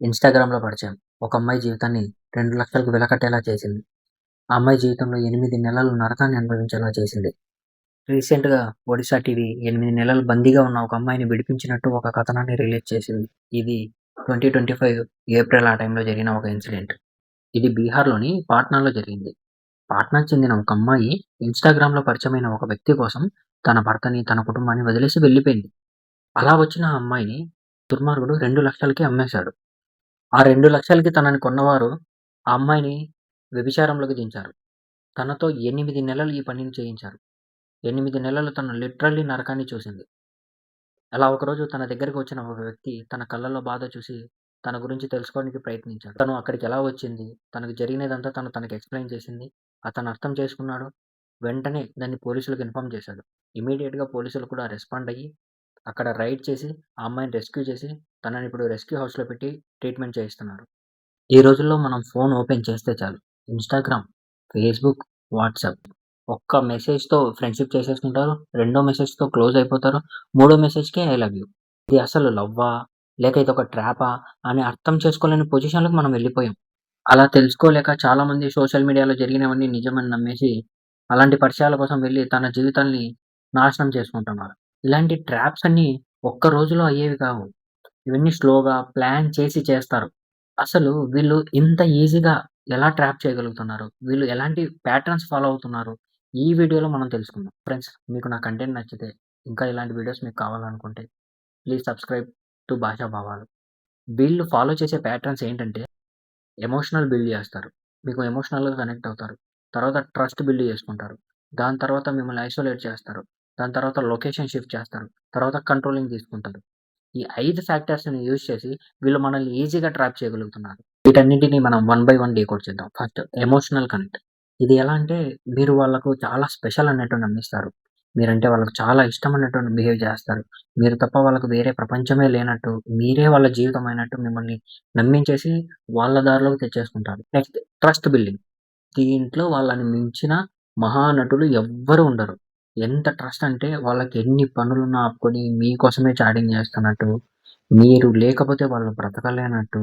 ఇన్‌స్టాగ్రామ్‌లో పరిచయం. ఒక అమ్మాయి జీవితాన్ని 2,00,000కి వెలకట్టేలా చేసింది. ఆ అమ్మాయి జీవితంలో 8 నెలలు నరకాన్ని అనుభవించేలా చేసింది. రీసెంట్‌గా ఒడిశా టీవీ 8 నెలలు బందీగా ఉన్న ఒక అమ్మాయిని విడిపించినట్టు ఒక కథనాన్ని రిలీజ్ చేసింది. ఇది 2025 ఏప్రిల్ ఆ టైంలో జరిగిన ఒక ఇన్సిడెంట్. ఇది బీహార్‌లోని పాట్నాలో జరిగింది. పాట్నాకు చెందిన ఒక అమ్మాయి ఇన్‌స్టాగ్రామ్‌లో పరిచయమైన ఒక వ్యక్తి కోసం తన భర్తని, తన కుటుంబాన్ని వదిలేసి వెళ్ళిపోయింది. అలా వచ్చిన ఆ అమ్మాయిని దుర్మార్గుడు 2,00,000కి అమ్మేశాడు. ఆ 2,00,000కి తనని కొన్నవారు ఆ అమ్మాయిని వ్యభిచారంలోకి దించారు. తనతో 8 నెలలు ఈ పనిని చేయించారు. 8 నెలలు తను లిటరల్లీ నరకాన్ని చూసింది. అలా ఒకరోజు తన దగ్గరికి వచ్చిన ఒక వ్యక్తి తన కళ్ళల్లో బాధ చూసి తన గురించి తెలుసుకోవడానికి ప్రయత్నించాడు. తను అక్కడికెలా వచ్చింది? తనకు జరిగినదంతా తనకి ఎక్స్‌ప్లెయిన్ చేసింది. అతను అర్థం చేసుకున్నాడు. వెంటనే దాన్ని పోలీసులకు ఇన్ఫార్మ్ చేశాడు. ఇమ్మీడియేట్‌గా పోలీసులు కూడా రెస్పాండ్ అయ్యి అక్కడ రైడ్ చేసి ఆ అమ్మాయిని రెస్క్యూ చేసి తననిప్పుడు రెస్క్యూ హౌస్‌లో పెట్టి ట్రీట్‌మెంట్ చేయిస్తున్నారు. ఈ రోజుల్లో మనం ఫోన్ ఓపెన్ చేస్తే చాలు. ఇన్‌స్టాగ్రామ్, ఫేస్‌బుక్, వాట్సాప్ ఒక్క మెసేజ్‌తో ఫ్రెండ్‌షిప్ చేసేసుకుంటారు. రెండో మెసేజ్‌తో క్లోజ్ అయిపోతారు. మూడో మెసేజ్‌కే ఐ లవ్ యూ. ఇది అసలు లవ్వా? లేక ఇదొక ట్రాపా? అని అర్థం చేసుకోలేని పొజిషన్‌లోకి మనం వెళ్ళిపోయాం. అలా తెలుసుకోలేక చాలామంది సోషల్ మీడియాలో జరిగినవన్నీ నిజమని నమ్మేసి, అలాంటి పరిచయాల కోసం వెళ్లి తన జీవితాల్ని నాశనం చేసుకుంటున్నారు. ఇలాంటి ట్రాప్స్ అన్నీ ఒక్క రోజులో అయ్యేవి కావు. ఇవన్నీ స్లోగా ప్లాన్ చేసి చేస్తారు. అసలు వీళ్ళు ఇంత ఈజీగా ఎలా ట్రాప్ చేయగలుగుతున్నారు? వీళ్ళు ఎలాంటి ప్యాటర్న్స్ ఫాలో అవుతున్నారు? ఈ వీడియోలో మనం తెలుసుకుందాం. ఫ్రెండ్స్, మీకు నా కంటెంట్ నచ్చితే, ఇంకా ఇలాంటి వీడియోస్ మీకు కావాలనుకుంటే ప్లీజ్ సబ్‌స్క్రైబ్ టు భాషా భావాలు. వీళ్ళు ఫాలో చేసే ప్యాటర్న్స్ ఏంటంటే ఎమోషనల్ బిల్డ్ చేస్తారు. మీకు ఎమోషనల్‌గా కనెక్ట్ అవుతారు. తర్వాత ట్రస్ట్ బిల్డ్ చేసుకుంటారు. దాని తర్వాత మిమ్మల్ని ఐసోలేట్ చేస్తారు. దాని తర్వాత లొకేషన్ షిఫ్ట్ చేస్తారు. తర్వాత కంట్రోలింగ్ తీసుకుంటారు. ఈ 5 ఫ్యాక్టర్స్‌ని యూజ్ చేసి వీళ్ళు మనల్ని ఈజీగా ట్రాప్ చేయగలుగుతున్నారు. వీటన్నిటిని మనం వన్ బై వన్ డీకోడ్ చేద్దాం. First emotional connect. ఇది ఎలా అంటే మీరు వాళ్ళకు చాలా స్పెషల్ అన్నట్టు నమ్మిస్తారు. మీరంటే వాళ్ళకి చాలా ఇష్టం అన్నట్టు బిహేవ్ చేస్తారు. మీరు తప్ప వాళ్ళకి వేరే ప్రపంచమే లేనట్టు, మీరే వాళ్ళ జీవితం అయినట్టు మిమ్మల్ని నమ్మించేసి వాళ్ళ దారిలోకి తెచ్చేసుకుంటారు. Next trust building. దీంట్లో వాళ్ళని మించిన మహానటులు ఎవ్వరు ఉండరు. ఎంత ట్రస్ట్ అంటే వాళ్ళకెన్ని పనులున్నా ఆపుకొని మీకోసమే చాటింగ్ చేస్తున్నట్టు, మీరు లేకపోతే వాళ్ళు బ్రతకలేనట్టు,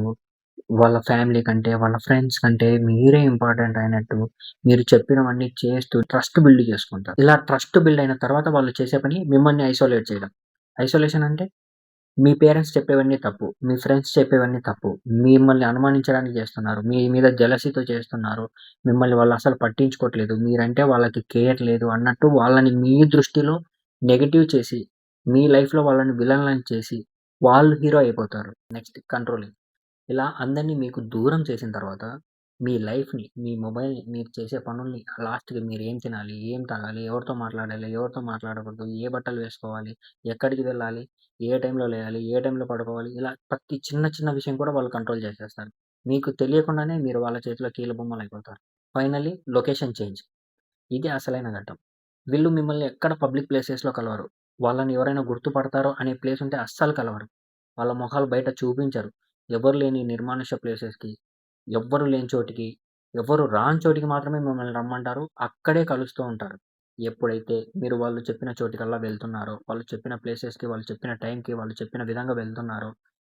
వాళ్ళ ఫ్యామిలీ కంటే, వాళ్ళ ఫ్రెండ్స్ కంటే మీరే ఇంపార్టెంట్ అయినట్టు, మీరు చెప్పినవన్నీ చేస్తూ ట్రస్ట్ బిల్డ్ చేసుకుంటారు. ఇలా ట్రస్ట్ బిల్డ్ అయిన తర్వాత వాళ్ళు చేసే పని మిమ్మల్ని ఐసోలేట్ చేయడం. ఐసోలేషన్ అంటే మీ పేరెంట్స్ చెప్పేవన్నీ తప్పు. మీ ఫ్రెండ్స్ చెప్పేవన్నీ తప్పు. మిమ్మల్ని అనుమానించడానికి చేస్తున్నారు. మీ మీద జెలసీతో చేస్తున్నారు. మిమ్మల్ని వాళ్ళసలు పట్టించుకోవట్లేదు. మీరంటే వాళ్ళకి కేర్ లేదు అన్నట్టు వాళ్ళని మీ దృష్టిలో నెగెటివ్ చేసి, మీ లైఫ్‌లో వాళ్ళని విలన్‌లని చేసి, వాళ్ళు హీరో అయిపోతారు. Next controlling. ఇలా అందరిని మీకు దూరం చేసిన తర్వాత, మీ లైఫ్‌ని, మీ మొబైల్‌ని, మీరు చేసే పనుల్ని, లాస్ట్‌కి మీరేం తినాలి, ఏం తాగాలి, ఎవరితో మాట్లాడాలి, ఎవరితో మాట్లాడకూడదు, ఏ బట్టలు వేసుకోవాలి, ఎక్కడికి వెళ్ళాలి, ఏ టైంలో లేయాలి, ఏ టైంలో పడుకోవాలి, ఇలా ప్రతి చిన్న చిన్న విషయం కూడా వాళ్ళు కంట్రోల్ చేసేస్తారు. మీకు తెలియకుండానే మీరు వాళ్ళ చేతిలో కీలుబొమ్మలయిపోతారు. Finally location change. ఇది అసలైన ఘట్టం. వీళ్ళు మిమ్మల్ని ఎక్కడ పబ్లిక్ ప్లేసెస్‌లో కలవరు. వాళ్ళని ఎవరైనా గుర్తుపడతారో అనే ప్లేస్ ఉంటే అస్సలు కలవరు. వాళ్ళ మొహాలు బయట చూపించరు. ఎవరు లేని నిర్మానుష్య ప్లేసెస్‌కి, ఎవ్వరు లేని చోటికి, ఎవ్వరు రాని చోటికి మాత్రమే మిమ్మల్ని రమ్మంటారు. అక్కడే కలుస్తూ ఉంటారు. ఎప్పుడైతే మీరు వాళ్ళు చెప్పిన చోటికల్లా వెళ్తున్నారో, వాళ్ళు చెప్పిన ప్లేసెస్‌కి, వాళ్ళు చెప్పిన టైంకి, వాళ్ళు చెప్పిన విధంగా వెళ్తున్నారో,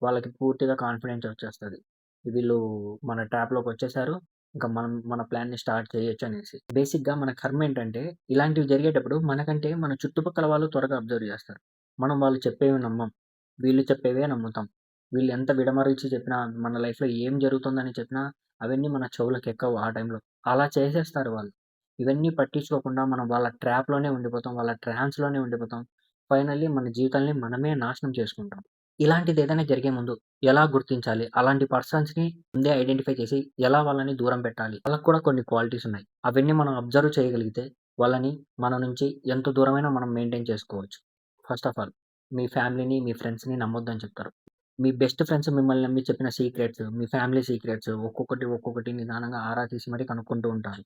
వాళ్ళకి పూర్తిగా కాన్ఫిడెన్స్ వచ్చేస్తది. వీళ్ళు మన ట్రాప్‌లోకొచ్చేసారు. ఇంక మనం మన ప్లాన్‌ని స్టార్ట్ చేయొచ్చనేసి. బేసిక్‌గా మన కర్మేంటంటే, ఇలాంటివి జరిగేటప్పుడు మనకంటే మన చుట్టుపక్కల వాళ్ళు త్వరగా అబ్జర్వ్ జేస్తారు. మనం వాళ్ళు చెప్పేవి నమ్మం. వీళ్ళు చెప్పేవే నమ్ముతాం. వీళ్ళు ఎంత విడమరిచి చెప్పినా, మన లైఫ్‌లో ఏం జరుగుతుందని చెప్పినా, అవన్నీ మన చెవులకెక్కవు ఆ టైంలో. అలా చేసేస్తారు వాళ్ళు. ఇవన్నీ పట్టించుకోకుండా మనం వాళ్ళ ట్రాప్‌లోనే ఉండిపోతాం. వాళ్ళ ట్రాన్స్‌లోనే ఉండిపోతాం. ఫైనల్లీ మన జీవితాల్ని మనమే నాశనం చేసుకుంటాం. ఇలాంటిదేదైనా జరిగే ముందు ఎలా గుర్తించాలి? అలాంటి పర్సన్స్‌ని ముందే ఐడెంటిఫై చేసి, ఎలా వాళ్ళని దూరం పెట్టాలి? వాళ్ళకి కూడా కొన్ని క్వాలిటీస్ ఉన్నాయి. అవన్నీ మనం అబ్జర్వ్ చేయగలిగితే, వాళ్ళని మన నుంచి ఎంత దూరమైనా మనం మెయింటైన్ చేసుకోవచ్చు. ఫస్ట్ ఆఫ్ ఆల్ మీ ఫ్యామిలీని, మీ ఫ్రెండ్స్‌ని నమ్మొద్దని చెప్తారు. మీ బెస్ట్ ఫ్రెండ్స్ మిమ్మల్ని నమ్మి చెప్పిన సీక్రెట్స్, మీ ఫ్యామిలీ సీక్రెట్స్ ఒక్కొక్కటి నిదానంగా ఆరా తీసి మరి కనుక్కుంటూ ఉంటారు.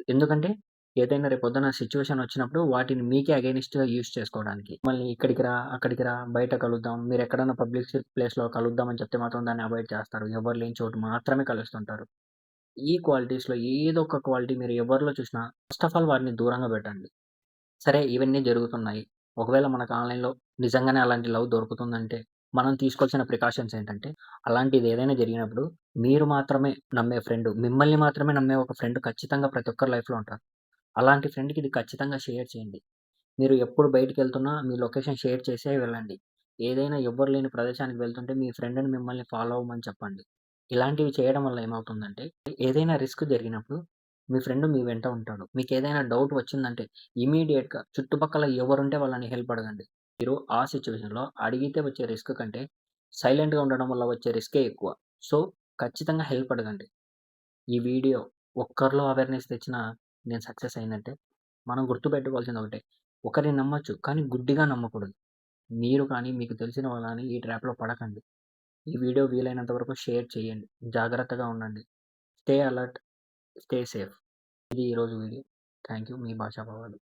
ఎందుకంటే ఏదైనా రేపొద్దున సిట్యుయేషన్ వచ్చినప్పుడు వాటిని మీకే అగైనిస్ట్‌గా యూజ్ చేసుకోవడానికి. మిమ్మల్ని ఇక్కడికి రా, అక్కడికి రా, బయట కలుద్దాం. మీరెక్కడన్నా పబ్లిక్ ప్లేస్‌లో కలుద్దాం అని చెప్తే మాత్రం దాన్ని అవాయిడ్ చేస్తారు. ఎవరు లేని చోటు మాత్రమే కలుస్తుంటారు. ఈ క్వాలిటీస్‌లో ఏదో ఒక క్వాలిటీ మీరు ఎవరిలో చూసినా ఫస్ట్ ఆఫ్ ఆల్ వారిని దూరంగా పెట్టండి. సరే ఇవన్నీ జరుగుతున్నాయి. ఒకవేళ మనకు ఆన్‌లైన్‌లో నిజంగానే అలాంటి లవ్ దొరుకుతుందంటే, మనం తీసుకోవాల్సిన ప్రికాషన్స్ ఏంటంటే, అలాంటిది ఏదైనా జరిగినప్పుడు మీరు మాత్రమే నమ్మే ఫ్రెండ్, మిమ్మల్ని మాత్రమే నమ్మే ఒక ఫ్రెండ్ ఖచ్చితంగా ప్రతి ఒక్కరి లైఫ్‌లో ఉంటారు. అలాంటి ఫ్రెండ్‌కి ఇది ఖచ్చితంగా షేర్ చేయండి. మీరు ఎప్పుడు బయటికెళ్తున్నా మీ లొకేషన్ షేర్ చేసే వెళ్ళండి. ఏదైనా ఎవ్వరు లేని ప్రదేశానికి వెళ్తుంటే మీ ఫ్రెండ్‌ని మిమ్మల్ని ఫాలో అవ్వమని చెప్పండి. ఇలాంటివి చేయడం వల్ల ఏమవుతుందంటే, ఏదైనా రిస్క్ జరిగినప్పుడు మీ ఫ్రెండ్ మీ వెంట ఉంటాడు. మీకేదైనా డౌట్ వచ్చిందంటే ఇమ్మీడియేట్‌గా చుట్టుపక్కల ఎవరుంటే వాళ్ళని హెల్ప్ అడగండి. మీరు ఆ సిట్యుయేషన్‌లో అడిగితే వచ్చే రిస్క్ కంటే సైలెంట్‌గా ఉండడం వల్ల వచ్చే రిస్కే ఎక్కువ. సో, ఖచ్చితంగా హెల్ప్ అడగండి. ఈ వీడియో ఒక్కరిలో అవేర్‌నెస్ తెచ్చినా నేను సక్సెస్ అయినట్టే. మనం గుర్తుపెట్టుకోవాల్సింది ఒకటే. ఒకరిని నమ్మొచ్చు. కానీ గుడ్డిగా నమ్మకూడదు. మీరు కానీ, మీకు తెలిసిన వాళ్ళు గాని ఈ ట్రాప్‌లో పడకండి. ఈ వీడియో వీలైనంత వరకు షేర్ చేయండి. జాగ్రత్తగా ఉండండి. Stay alert, stay safe. ఇది ఈరోజు వీడియో. Thank you. మీ భాషా భవాలు.